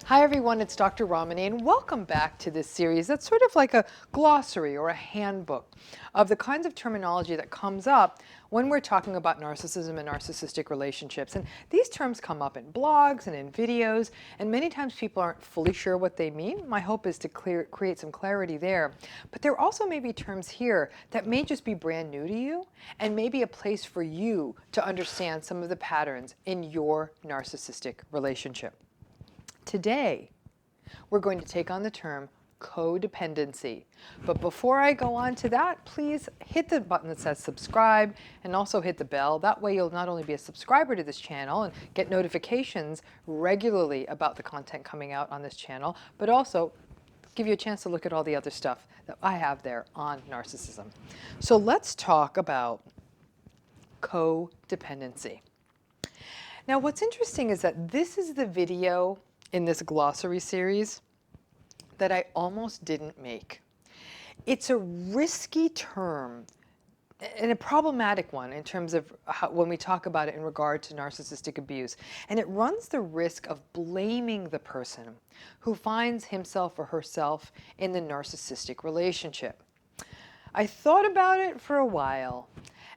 Hi everyone, it's Dr. Ramani and welcome back to this series that's sort of like a glossary or a handbook of the kinds of terminology that comes up when we're talking about narcissism and narcissistic relationships. And these terms come up in blogs and in videos, and many times people aren't fully sure what they mean. My hope is to create some clarity there. But there also may be terms here that may just be brand new to you and may be a place for you to understand some of the patterns in your narcissistic relationship. Today, we're going to take on the term codependency. But before I go on to that, please hit the button that says subscribe and also hit the bell. That way you'll not only be a subscriber to this channel and get notifications regularly about the content coming out on this channel, but also give you a chance to look at all the other stuff that I have there on narcissism. So let's talk about codependency. Now what's interesting is that this is the video in this glossary series that I almost didn't make. It's a risky term and a problematic one in terms of when we talk about it in regard to narcissistic abuse. And it runs the risk of blaming the person who finds himself or herself in the narcissistic relationship. I thought about it for a while,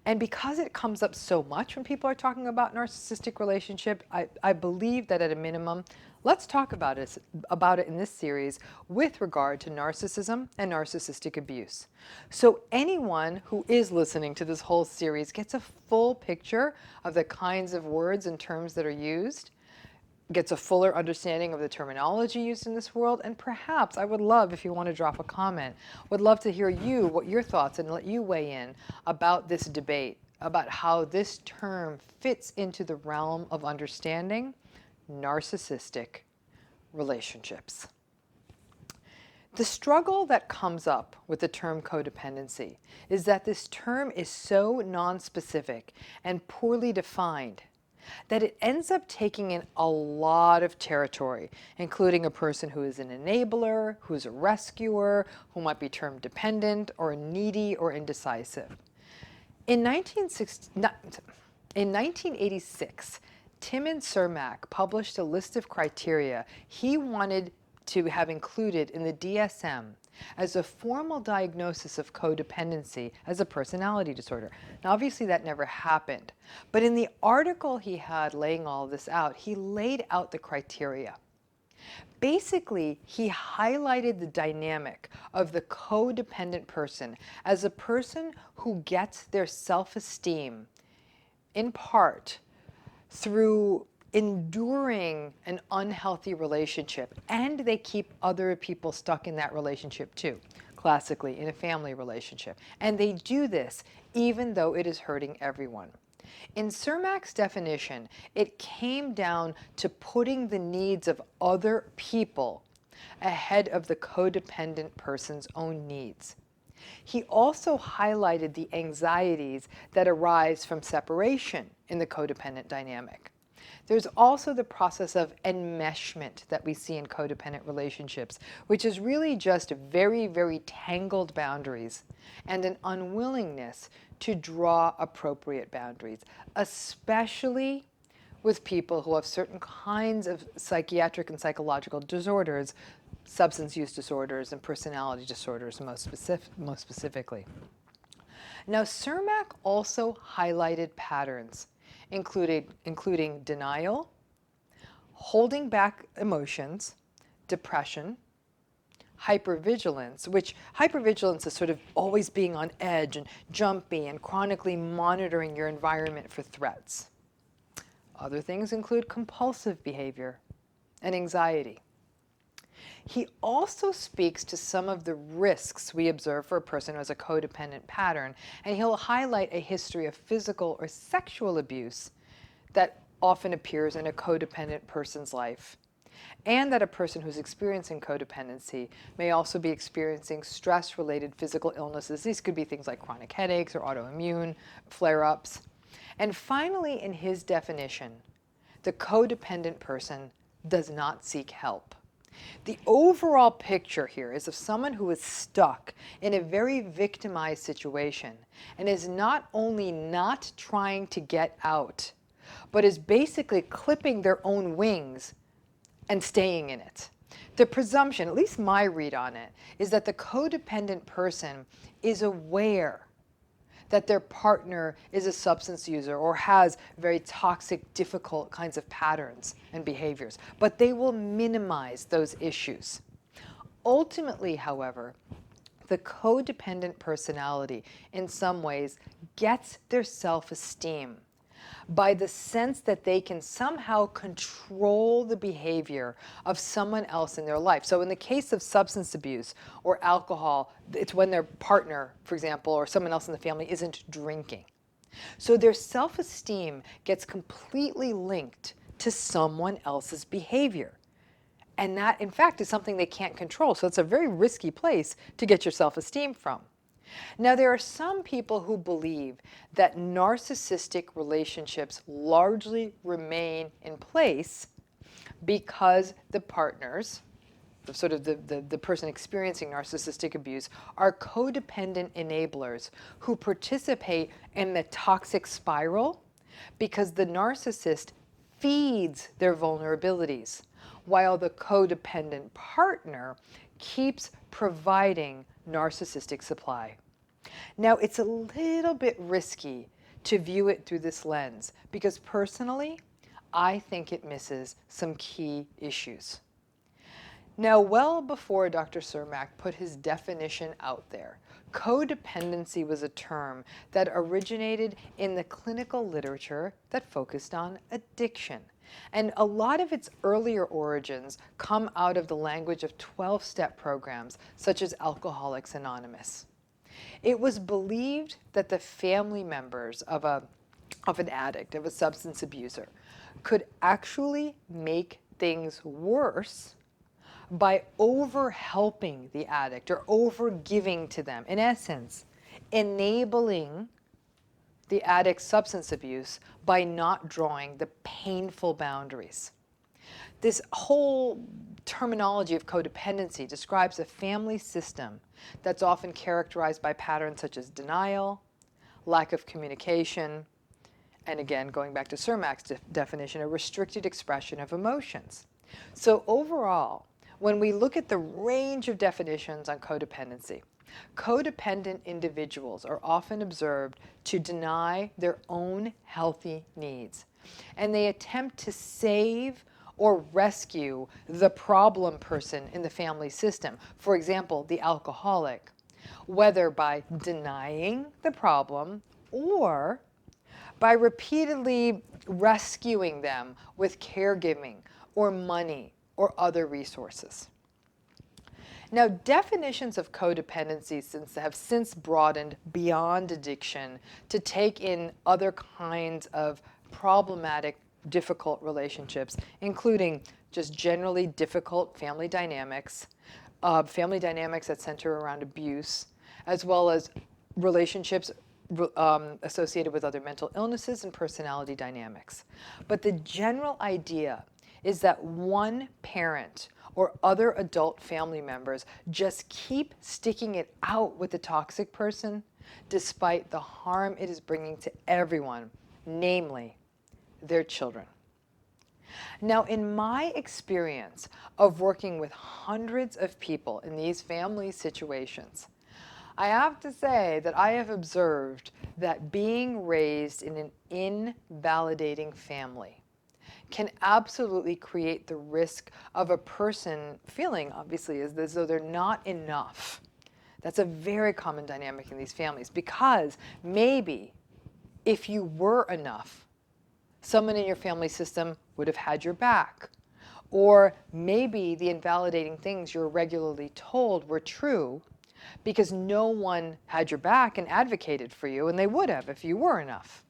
and because it comes up so much when people are talking about narcissistic relationship, I believe that at a minimum, let's talk about it in this series with regard to narcissism and narcissistic abuse. So anyone who is listening to this whole series gets a full picture of the kinds of words and terms that are used, gets a fuller understanding of the terminology used in this world, and perhaps I would love, if you want to drop a comment, would love to hear what your thoughts and let you weigh in about this debate, about how this term fits into the realm of understanding narcissistic relationships. The struggle that comes up with the term codependency is that this term is so nonspecific and poorly defined that it ends up taking in a lot of territory, including a person who is an enabler, who's a rescuer, who might be termed dependent or needy or indecisive. In 1986, Tim and Cermak published a list of criteria he wanted to have included in the DSM as a formal diagnosis of codependency as a personality disorder. Now, obviously that never happened, but in the article he had laying all this out, he laid out the criteria. Basically, he highlighted the dynamic of the codependent person as a person who gets their self-esteem, in part, through enduring an unhealthy relationship, and they keep other people stuck in that relationship too, classically in a family relationship. And they do this even though it is hurting everyone. In Cermak's definition, it came down to putting the needs of other people ahead of the codependent person's own needs. He also highlighted the anxieties that arise from separation in the codependent dynamic. There's also the process of enmeshment that we see in codependent relationships, which is really just very, very tangled boundaries and an unwillingness to draw appropriate boundaries, especially with people who have certain kinds of psychiatric and psychological disorders, substance use disorders and personality disorders most specifically. Now, Cermak also highlighted patterns including denial, holding back emotions, depression, hypervigilance, which hypervigilance is sort of always being on edge and jumpy and chronically monitoring your environment for threats. Other things include compulsive behavior and anxiety. He also speaks to some of the risks we observe for a person who has a codependent pattern, and he'll highlight a history of physical or sexual abuse that often appears in a codependent person's life, and that a person who's experiencing codependency may also be experiencing stress-related physical illnesses. These could be things like chronic headaches or autoimmune flare-ups. And finally, in his definition, the codependent person does not seek help. The overall picture here is of someone who is stuck in a very victimized situation and is not only not trying to get out, but is basically clipping their own wings and staying in it. The presumption, at least my read on it, is that the codependent person is aware that their partner is a substance user or has very toxic, difficult kinds of patterns and behaviors, but they will minimize those issues. Ultimately, however, the codependent personality in some ways gets their self-esteem by the sense that they can somehow control the behavior of someone else in their life. So in the case of substance abuse or alcohol, it's when their partner, for example, or someone else in the family isn't drinking. So their self-esteem gets completely linked to someone else's behavior. And that, in fact, is something they can't control. So it's a very risky place to get your self-esteem from. Now, there are some people who believe that narcissistic relationships largely remain in place because the partners, the person experiencing narcissistic abuse, are codependent enablers who participate in the toxic spiral because the narcissist feeds their vulnerabilities, while the codependent partner keeps providing narcissistic supply. Now, it's a little bit risky to view it through this lens because personally, I think it misses some key issues. Now, well before Dr. Cermak put his definition out there, codependency was a term that originated in the clinical literature that focused on addiction. And a lot of its earlier origins come out of the language of 12-step programs, such as Alcoholics Anonymous. It was believed that the family members of an addict, of a substance abuser, could actually make things worse by over-helping the addict or over-giving to them. In essence, enabling the addict's substance abuse by not drawing the painful boundaries. This whole terminology of codependency describes a family system that's often characterized by patterns such as denial, lack of communication, and again, going back to Cermak's definition, a restricted expression of emotions. So overall, when we look at the range of definitions on codependency, codependent individuals are often observed to deny their own healthy needs, and they attempt to save or rescue the problem person in the family system, for example, the alcoholic, whether by denying the problem or by repeatedly rescuing them with caregiving or money or other resources. Now, definitions of codependency have since broadened beyond addiction to take in other kinds of problematic, difficult relationships, including just generally difficult family dynamics that center around abuse, as well as relationships associated with other mental illnesses and personality dynamics. But the general idea is that one parent or other adult family members just keep sticking it out with the toxic person despite the harm it is bringing to everyone, namely their children. Now, in my experience of working with hundreds of people in these family situations, I have to say that I have observed that being raised in an invalidating family can absolutely create the risk of a person feeling, obviously, as though they're not enough. That's a very common dynamic in these families, because maybe if you were enough, someone in your family system would have had your back. Or maybe the invalidating things you're regularly told were true because no one had your back and advocated for you, and they would have if you were enough.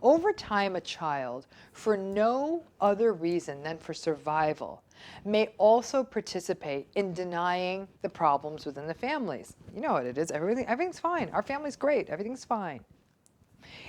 Over time, a child, for no other reason than for survival, may also participate in denying the problems within the families. You know what it is. Everything's fine. Our family's great. Everything's fine.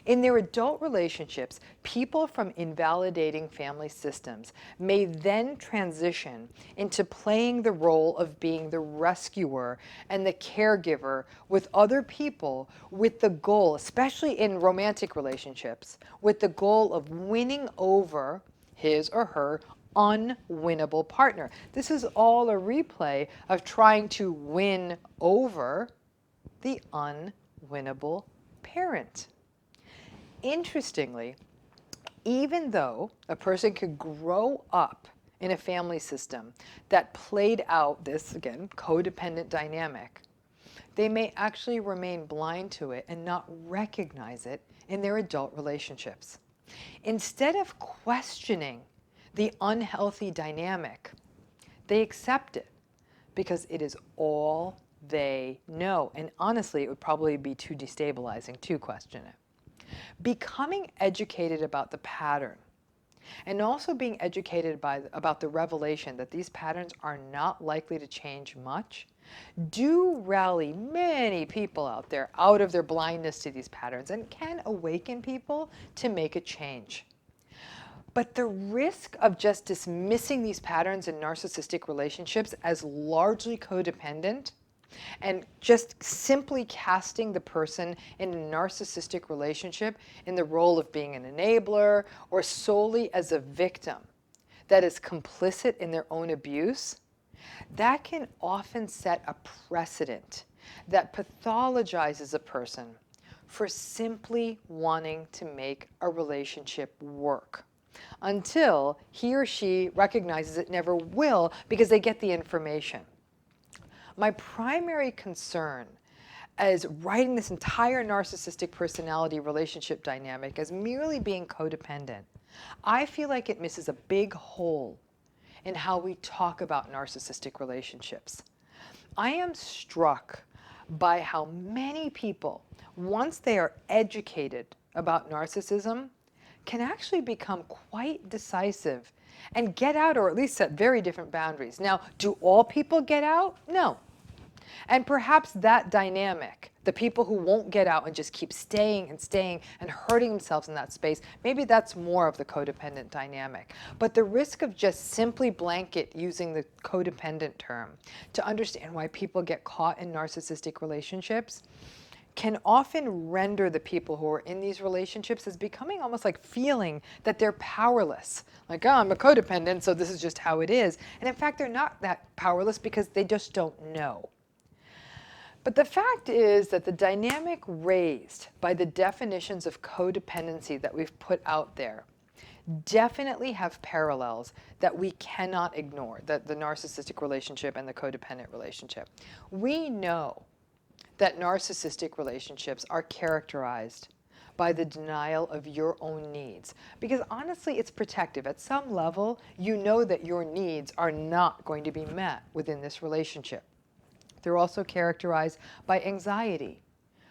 In their adult relationships, people from invalidating family systems may then transition into playing the role of being the rescuer and the caregiver with other people with the goal, especially in romantic relationships, with the goal of winning over his or her unwinnable partner. This is all a replay of trying to win over the unwinnable parent. Interestingly, even though a person could grow up in a family system that played out this, again, codependent dynamic, they may actually remain blind to it and not recognize it in their adult relationships. Instead of questioning the unhealthy dynamic, they accept it because it is all they know. And honestly, it would probably be too destabilizing to question it. Becoming educated about the pattern and also being educated about the revelation that these patterns are not likely to change much do rally many people out there out of their blindness to these patterns and can awaken people to make a change. But the risk of just dismissing these patterns in narcissistic relationships as largely codependent and just simply casting the person in a narcissistic relationship in the role of being an enabler or solely as a victim that is complicit in their own abuse, that can often set a precedent that pathologizes a person for simply wanting to make a relationship work until he or she recognizes it never will because they get the information. My primary concern as writing this entire narcissistic personality relationship dynamic as merely being codependent, I feel like it misses a big hole in how we talk about narcissistic relationships. I am struck by how many people, once they are educated about narcissism, can actually become quite decisive and get out, or at least set very different boundaries. Now, do all people get out? No. And perhaps that dynamic, the people who won't get out and just keep staying and hurting themselves in that space, maybe that's more of the codependent dynamic. But the risk of just simply blanket using the codependent term to understand why people get caught in narcissistic relationships can often render the people who are in these relationships as becoming almost like feeling that they're powerless. Like, oh, I'm a codependent, so this is just how it is. And in fact, they're not that powerless because they just don't know. But the fact is that the dynamic raised by the definitions of codependency that we've put out there definitely have parallels that we cannot ignore, the narcissistic relationship and the codependent relationship. We know that narcissistic relationships are characterized by the denial of your own needs. Because honestly, it's protective. At some level, you know that your needs are not going to be met within this relationship. They're also characterized by anxiety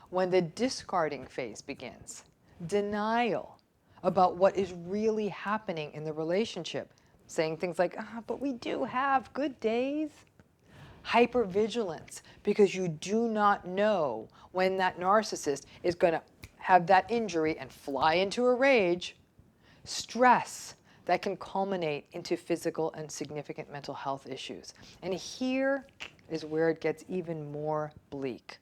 when the discarding phase begins, denial about what is really happening in the relationship, saying things like, but we do have good days. Hypervigilance, because you do not know when that narcissist is going to have that injury and fly into a rage. Stress that can culminate into physical and significant mental health issues. And here is where it gets even more bleak.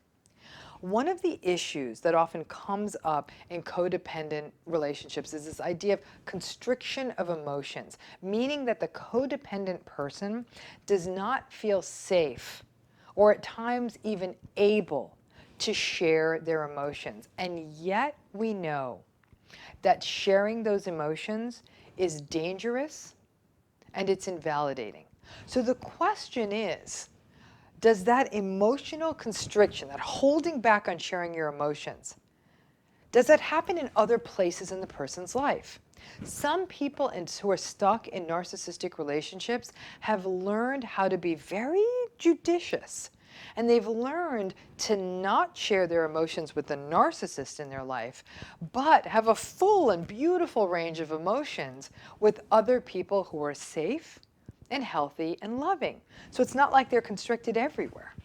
One of the issues that often comes up in codependent relationships is this idea of constriction of emotions, meaning that the codependent person does not feel safe or at times even able to share their emotions. And yet we know that sharing those emotions is dangerous and it's invalidating. So the question is, does that emotional constriction, that holding back on sharing your emotions, does that happen in other places in the person's life? Some people who are stuck in narcissistic relationships have learned how to be very judicious. And they've learned to not share their emotions with the narcissist in their life, but have a full and beautiful range of emotions with other people who are safe and healthy and loving. So it's not like they're constricted everywhere.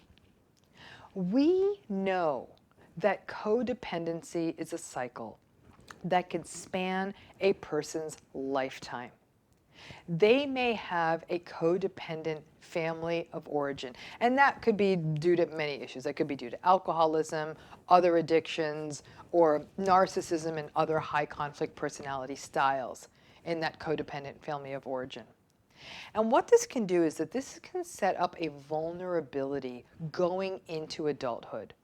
We know that codependency is a cycle that can span a person's lifetime. They may have a codependent family of origin, and that could be due to many issues. That could be due to alcoholism, other addictions, or narcissism and other high conflict personality styles in that codependent family of origin. And what this can do is that this can set up a vulnerability going into adulthood.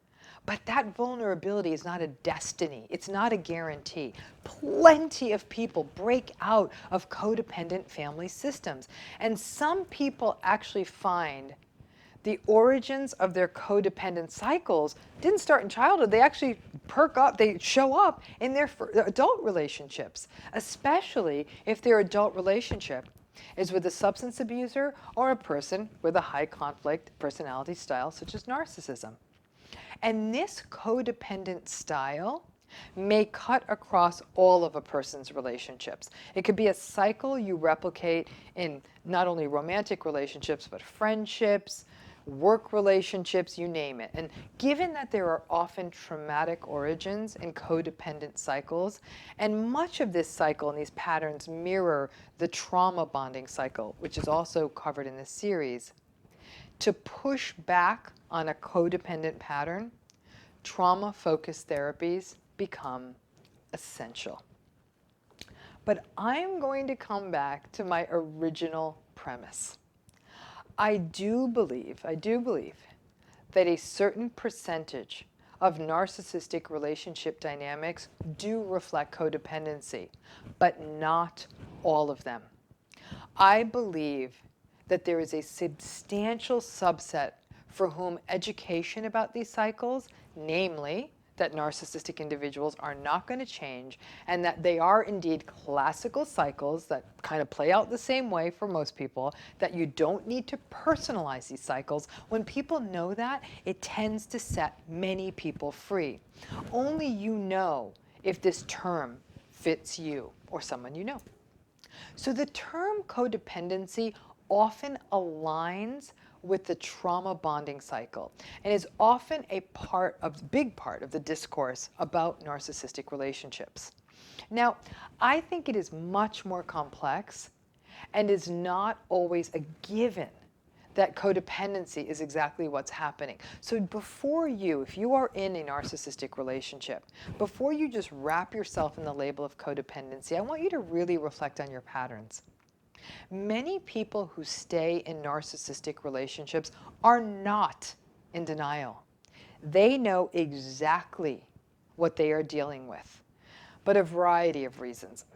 But that vulnerability is not a destiny. It's not a guarantee. Plenty of people break out of codependent family systems. And some people actually find the origins of their codependent cycles didn't start in childhood. They actually perk up, they show up in their adult relationships, especially if their adult relationship is with a substance abuser or a person with a high conflict personality style such as narcissism. And this codependent style may cut across all of a person's relationships. It could be a cycle you replicate in not only romantic relationships, but friendships, work relationships, you name it. And given that there are often traumatic origins in codependent cycles, and much of this cycle and these patterns mirror the trauma bonding cycle, which is also covered in this series, to push back on a codependent pattern, trauma-focused therapies become essential. But I'm going to come back to my original premise. I do believe that a certain percentage of narcissistic relationship dynamics do reflect codependency, but not all of them. I believe that there is a substantial subset for whom education about these cycles, namely that narcissistic individuals are not going to change, and that they are indeed classical cycles that kind of play out the same way for most people, that you don't need to personalize these cycles. When people know that, it tends to set many people free. Only you know if this term fits you or someone you know. So the term codependency often aligns with the trauma bonding cycle and is often a big part of the discourse about narcissistic relationships. Now, I think it is much more complex and is not always a given that codependency is exactly what's happening. So if you are in a narcissistic relationship, before you just wrap yourself in the label of codependency, I want you to really reflect on your patterns. Many people who stay in narcissistic relationships are not in denial. They know exactly what they are dealing with, but a variety of reasons.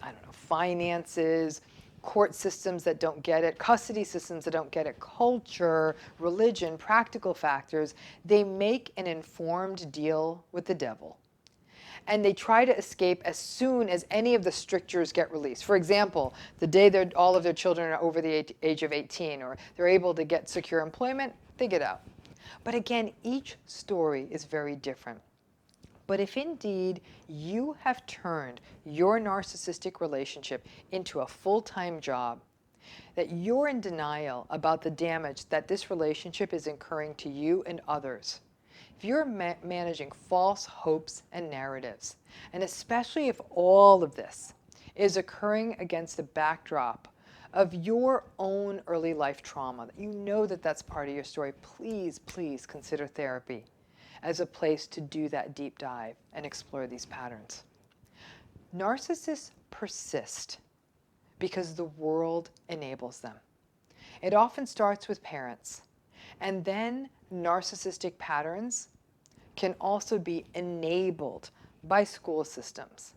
I don't know, finances, court systems that don't get it, custody systems that don't get it, culture, religion, practical factors, they make an informed deal with the devil. And they try to escape as soon as any of the strictures get released. For example, the day all of their children are over the age of 18 or they're able to get secure employment, they get out. But again, each story is very different. But if indeed you have turned your narcissistic relationship into a full-time job, that you're in denial about the damage that this relationship is incurring to you and others, if you're managing false hopes and narratives, and especially if all of this is occurring against the backdrop of your own early life trauma, that you know that that's part of your story, please, please consider therapy as a place to do that deep dive and explore these patterns. Narcissists persist because the world enables them. It often starts with parents, and then narcissistic patterns can also be enabled by school systems,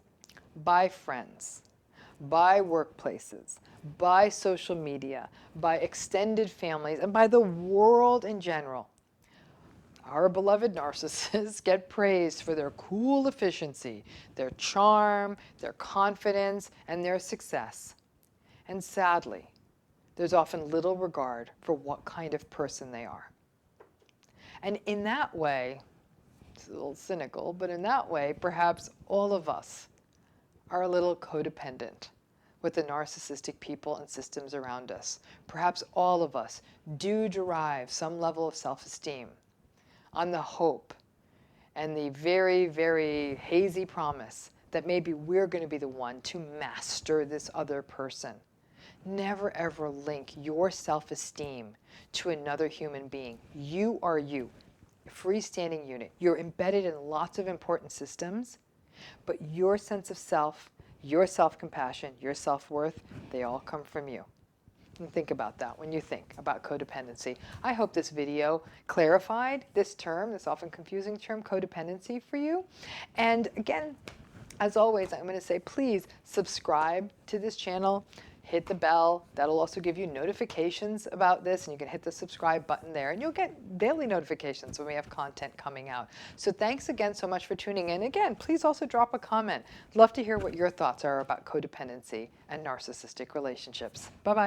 by friends, by workplaces, by social media, by extended families, and by the world in general. Our beloved narcissists get praised for their cool efficiency, their charm, their confidence, and their success. And sadly, there's often little regard for what kind of person they are. And in that way, it's a little cynical, but in that way, perhaps all of us are a little codependent with the narcissistic people and systems around us. Perhaps all of us do derive some level of self-esteem on the hope and the very, very hazy promise that maybe we're going to be the one to master this other person. Never ever link your self-esteem to another human being. You are you, a freestanding unit. You're embedded in lots of important systems, but your sense of self, your self-compassion, your self-worth, they all come from you. And think about that when you think about codependency. I hope this video clarified this term, this often confusing term, codependency, for you. And again, as always, I'm going to say, please subscribe to this channel. Hit the bell. That'll also give you notifications about this, and you can hit the subscribe button there, and you'll get daily notifications when we have content coming out. So thanks again so much for tuning in. Again, please also drop a comment. Love to hear what your thoughts are about codependency and narcissistic relationships. Bye-bye.